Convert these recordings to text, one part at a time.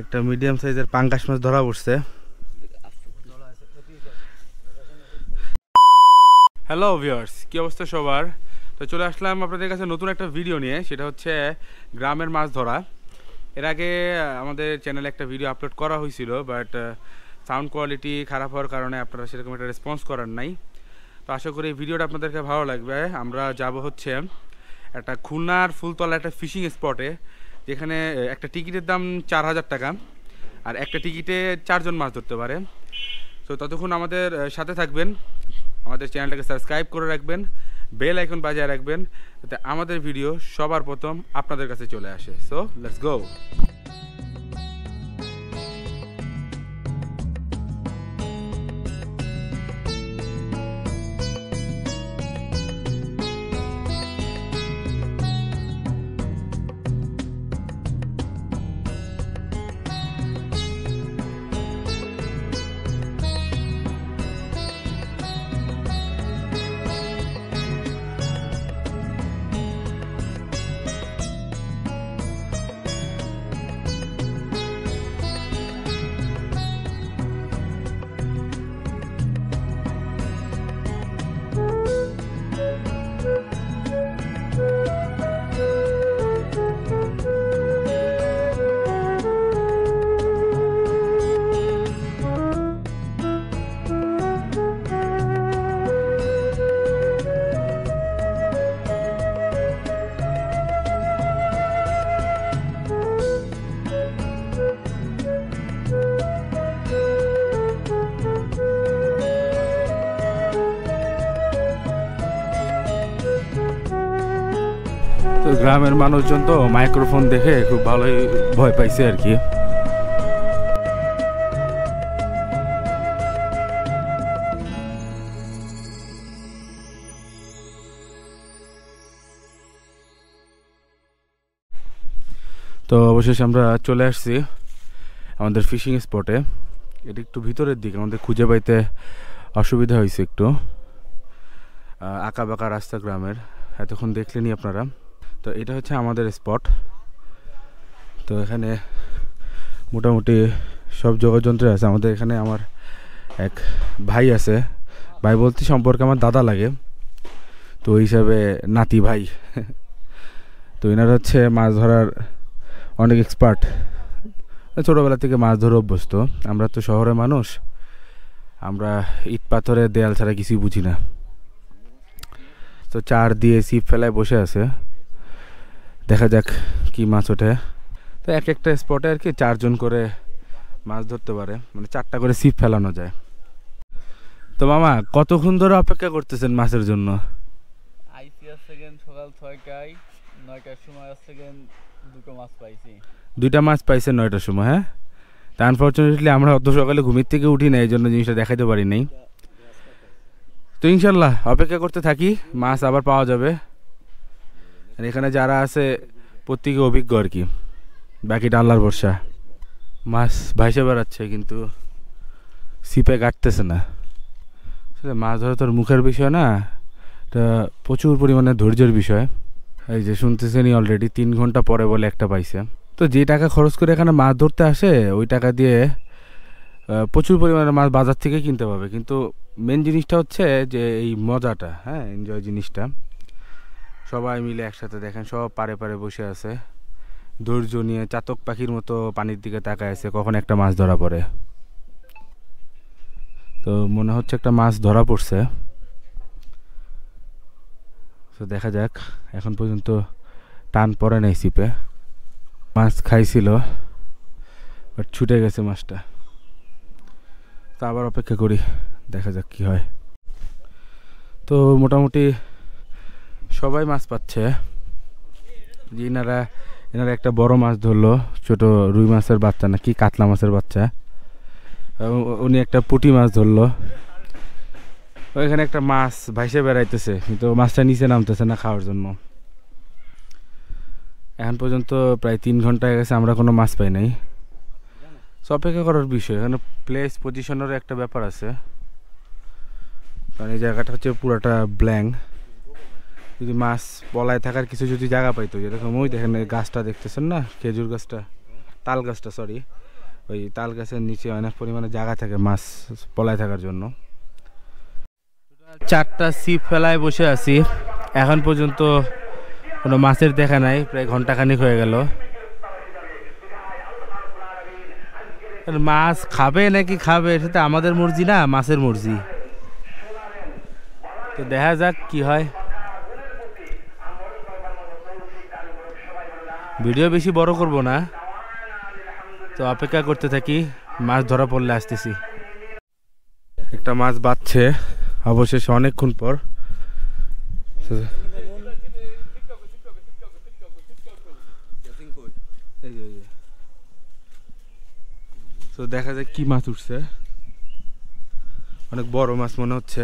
একটা মিডিয়াম সাইজের পাঙ্গাস মাছ ধরা পড়ছে। হ্যালো ভিউয়ার্স, কি অবস্থা সবার? তো চলে আসলাম আপনাদের কাছে নতুন একটা ভিডিও নিয়ে, সেটা হচ্ছে গ্রামের মাছ ধরা। এর আগে আমাদের চ্যানেলে একটা ভিডিও আপলোড করা হয়েছিল, বাট সাউন্ড কোয়ালিটি খারাপ হওয়ার কারণে আপনারা সেরকম একটা রেসপন্স করার নাই। তো আশা করি এই ভিডিওটা আপনাদেরকে ভালো লাগবে। আমরা যাব হচ্ছে একটা খুলনার ফুলতলা একটা ফিশিং স্পটে, যেখানে একটা টিকিটের দাম 4000 টাকা, আর একটা টিকিটে 4 জন মাছ ধরতে পারে। তো ততক্ষণ আমাদের সাথে থাকবেন, আমাদের চ্যানেলটাকে সাবস্ক্রাইব করে রাখবেন, বেল আইকন বাজিয়ে রাখবেন, যাতে আমাদের ভিডিও সবার প্রথম আপনাদের কাছে চলে আসে। So let's go. তো গ্রামের মানুষজন তো মাইক্রোফোন দেখে খুব ভালোই ভয় পাইছে আর কি। তো অবশেষে আমরা চলে আসছি আমাদের ফিশিং স্পটে। এটা একটু ভিতরের দিকে, আমাদের খুঁজে পাইতে অসুবিধা হয়েছে একটু, আঁকা বাঁকা রাস্তা গ্রামের, এতক্ষণ দেখলেনি আপনারা। তো এটা হচ্ছে আমাদের স্পট। তো এখানে মোটামুটি সব যোগাযন্ত্র আছে। আমাদের এখানে আমার এক ভাই আছে, ভাই বলতে সম্পর্কে আমার দাদা লাগে, তো ওই হিসাবে নাতি ভাই। তো এনারা হচ্ছে মাছ ধরার অনেক এক্সপার্ট, ছোটোবেলা থেকে মাছ ধরে অভ্যস্ত। আমরা তো শহরের মানুষ, আমরা ইট পাথরের দেয়াল ছাড়া কিছুই বুঝি না। তো চার দিয়ে ছিপ ফেলায় বসে আছে, দেখা যাক কি মাছ ওঠে। তো এক একটা স্পটে আর কি 4 জন করে মাছ ধরতে পারে, মানে 4টা করে ছিপ ফেলানো যায়। তো মামা, কতক্ষণ ধরে অপেক্ষা করতেছেন মাছের জন্য? আইসি সেকেন্ড সকাল 6টায়, 9টার সময় সেকেন্ড দুটো মাছ পাইছি। 2টা মাছ পাইছেন 9টার সময়? হ্যাঁ, তা আনফর্চুনেটলি আমরা অত সকালে ঘুমের থেকে উঠি না, এই জন্য জিনিসটা দেখাতে পারি নাই। তো ইনশাল্লাহ অপেক্ষা করতে থাকি, মাছ আবার পাওয়া যাবে। আর এখানে যারা আছে প্রত্যেকে অভিজ্ঞ আর কি, বাকিটা আল্লাহর ভরসা। মাছ ভাইসে বেড়াচ্ছে কিন্তু ছিপে কাটতেছে না। মাছ ধরা তোর মুখের বিষয় না, এটা প্রচুর পরিমাণে ধৈর্যের বিষয়। এই যে শুনতেছেনি অলরেডি 3 ঘন্টা পরে বলে একটা পাইছে। তো যে টাকা খরচ করে এখানে মাছ ধরতে আসে, ওই টাকা দিয়ে প্রচুর পরিমাণে মাছ বাজার থেকে কিনতে পাবে। কিন্তু মেন জিনিসটা হচ্ছে যে এই মজাটা, হ্যাঁ, এনজয় জিনিসটা। সবাই মিলে একসাথে দেখেন, সব পারে পারে বসে আছে, ধৈর্য নিয়ে চাতক পাখির মতো পানির দিকে তাকায় আছে কখন একটা মাছ ধরা পড়ে। তো মনে হচ্ছে একটা মাছ ধরা পড়ছে, তো দেখা যাক। এখন পর্যন্ত টান পড়ে নাই ছিপে। মাছ খাইছিল বাট ছুটে গেছে মাছটা। তো আবার অপেক্ষা করি, দেখা যাক কি হয়। তো মোটামুটি সবাই মাছ পাচ্ছে। যে এনারা একটা বড় মাছ ধরলো, ছোট রুই মাছের বাচ্চা নাকি কাতলা মাছের বাচ্চা। উনি একটা পুঁটি মাছ ধরলো। ওইখানে একটা মাছ ভাইসে বেড়াইতেছে, কিন্তু মাছটা নিচে নামতেছে না খাওয়ার জন্য। এখন পর্যন্ত প্রায় 3 ঘন্টা হয়ে গেছে, আমরা কোনো মাছ পাই নাই। অপেক্ষা করার বিষয়, এখানে প্লেস পজিশনেরও একটা ব্যাপার আছে। কারণ এই জায়গাটা হচ্ছে পুরাটা ব্ল্যাঙ্ক। যদি মাছ পলায় থাকার কিছু যদি জায়গা পাইতো, যেরকম ওই দেখেন গাছটা দেখতেছেন না, খেজুর গাছটা, তাল গাছটা, সরি, ওই তাল গাছের নিচে অনেক পরিমাণে জায়গা থাকে মাছ পলায় থাকার জন্য। 4টা ছিপ ফেলায় বসে আছি, এখন পর্যন্ত কোনো মাছের দেখা নাই, প্রায় ঘন্টাখানিক হয়ে গেল। মাছ খাবে নাকি খাবে সেটা আমাদের মর্জি না, মাছের মর্জি। তো দেখা যাক কি হয়। ভিডিও বেশি বড় করব না, তো অপেক্ষা করতে থাকি, মাছ ধরা পড়লে আসতেছি। একটা মাছ বাঁধছে অবশেষে অনেকক্ষণ পর। তো দেখা যায় কি মাছ উঠছে, অনেক বড় মাছ মনে হচ্ছে।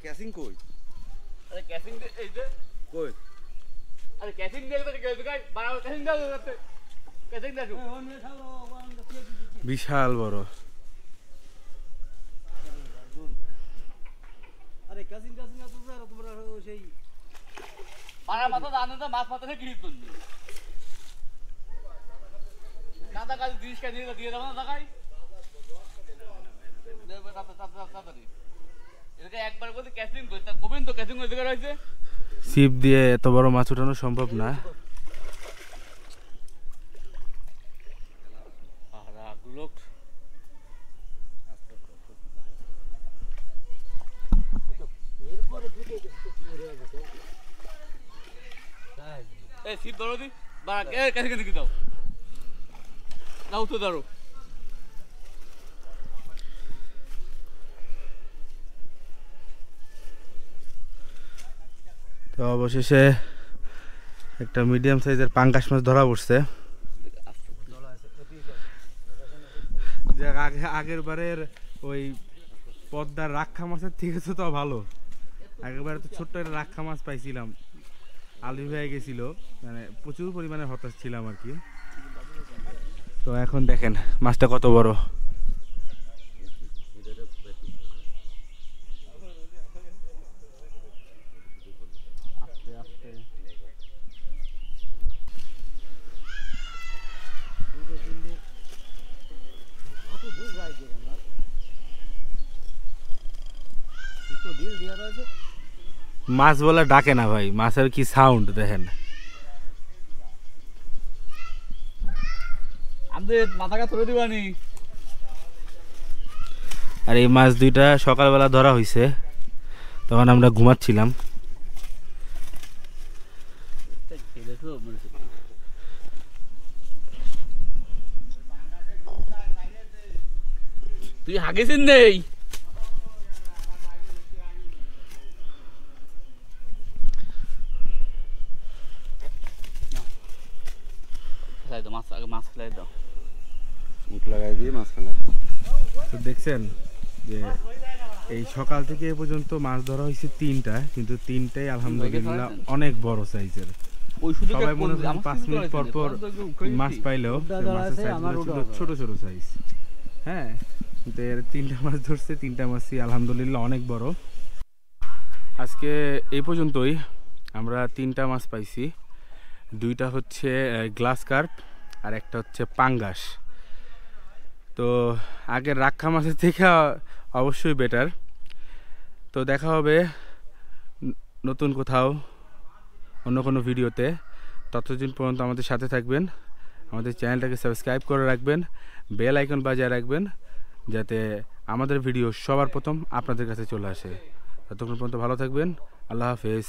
ক্যাসিং কই? আরে ক্যাসিং এই যে কই? আরে ক্যাসিং দিয়ে তো বাড়াও, ক্যাসিং দাও যাতে ক্যাসিং দাও। বিশাল বড়। আরে ক্যাসিং ক্যাসিং আছে স্যার, তোমরা সেই পাড়া মাথা দানো তো মাছ মাথা থেকে গিয়ে তুলনি। দাদা কাল 30 কেজি দিয়ে দাও না টাকাই। দেবে তাড়াতাড়ি। এটাকে একবার বলতে ক্যাসিং করতে গোবিন্দ ক্যাসিং হয়ে গেছে রয়েছে। ছিপ দিয়ে এত বড় মাছ উঠানো সম্ভব না। লোক এই ছিপ ধরো দি বা ক্যাসিং দেখি দাও দাও তো ধরো। তো অবশেষে একটা মিডিয়াম সাইজের পাঙ্গাস মাছ ধরা পড়ছে। আগের বারের ওই পদ্মার রাক্ষা মাছের থেকে তো ভালো। আগের বারে তো ছোট্ট একটা রাক্ষা মাছ পাইছিলাম, আলু হয়ে গেছিল, মানে প্রচুর পরিমাণে হতাশ ছিলাম আর কি। তো এখন দেখেন মাছটা কত বড়। মাছ বলে ডাকে না ভাই, মাছের কি সাউন্ড দেখেন। আমাদের মাথাটা তুলে দিবানি। আর এই মাছ দুইটা সকালবেলা ধরা হয়েছে, তখন আমরা ঘুমাচ্ছিলাম। তুই হাগেছিস নেই? মাছ ফেলাই দাও, মুখ লাগাই দিয়ে মাছ ফেলা। তো দেখছেন যে এই সকাল থেকে এ পর্যন্ত মাছ ধরা হয়েছে 3টা, কিন্তু 3টাই আলহামদুলিল্লাহ অনেক বড় সাইজের। সবাই মনে হয় 5 মিনিট পর পর মাছ পাইলেও মাছের সাইজগুলো ছিল ছোট ছোট সাইজ। হ্যাঁ, কিন্তু এর 3টা মাছ ধরছে, 3টা মাছই আলহামদুলিল্লাহ অনেক বড়। আজকে এই পর্যন্তই আমরা 3টা মাছ পাইছি। 2টা হচ্ছে গ্লাস কার্প আর একটা হচ্ছে পাঙ্গাস। তো আগের রাক্ষা মাছের থেকে অবশ্যই বেটার। তো দেখা হবে নতুন কোথাও অন্য কোনো ভিডিওতে। ততদিন পর্যন্ত আমাদের সাথে থাকবেন, আমাদের চ্যানেলটাকে সাবস্ক্রাইব করে রাখবেন, বেল আইকন বাজিয়ে রাখবেন, যাতে আমাদের ভিডিও সবার প্রথম আপনাদের কাছে চলে আসে। ততক্ষণ পর্যন্ত ভালো থাকবেন। আল্লাহ হাফেজ।